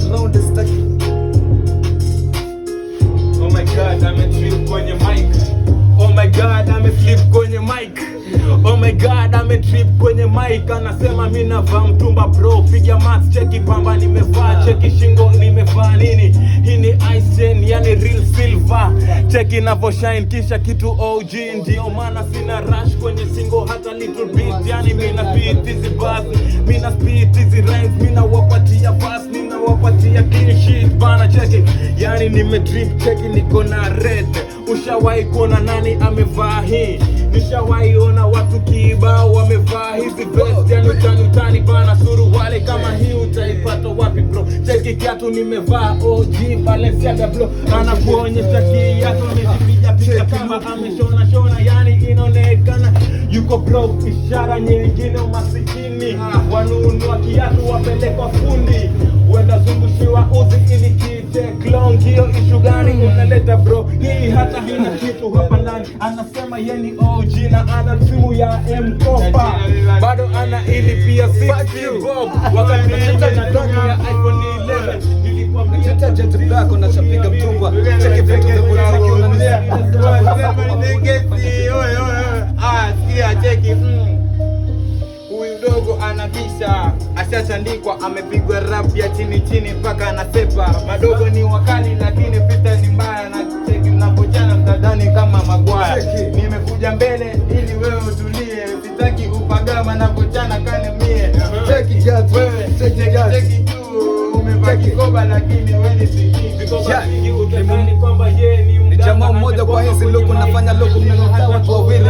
underground staki. Oh my god, ametrip kwenye mic. Oh my god, ameslip kwenye mic. Oh my god, ametrip kwenye mic. Anasema mimi navaa mtumba bro. Piga mask, cheki pamba nimevaa, cheki shingo nimevaa nini. Hii ni ice chain, yani real silver. Cheki inavyo shine kisha kitu OG. Ndio maana sina rush kwenye single hata little bit. Yani mimi na beat hizi bars, mimi na speed hizi rhymes, mimi na wapatia pass, mimi na wapatia clean sheet bana cheki. Yani nimedrip cheki niko na red. Ushawahi kuona nani amevaa hii? Nishawahi ona watu kibao wamevaa hizi vest, yani utani bana. Suruali kama hii utaipata wapi bro? Cheki kiatu nimevaa OG Balenciaga bro. Anakuonyesha kiatu nimepiga kama ameshona, yani inaonekana yuko bro. Ishara nyingine umasikini, wanunua kiatu wapelekwa fundi, wenda zungushiwa uzi ili kite long. Hiyo ishu gani unaleta bro? Hii hata hina kitu hapa ndani. Anasema yeni OG na ana simu ya M-Kopa, bado ana ili pia 60 bob. Wakati nilikuwa na dogo ya iPhone 11 nilikuwa Cheta jet black unachapiga mtumba. Cheki vitu vya botiki unanisia. Sikia cheki. Huyu dogo anabisha, ashachandikwa, amepigwa rap ya chini mpaka anasepa. Madogo ni wakali lakini pita ni mbaya, na cheki mnapochana mtadani kama magwaya. Nimekuja mbele ili wewe utulie, sitaki upagama napochana kane mie. Cheki jet, Cheki tu umevaa kikoba lakini wewe ni siki. utadhani kwamba yeye ni jamaa mmoja kwa hizi loko nafanya loko mnanota watu wawili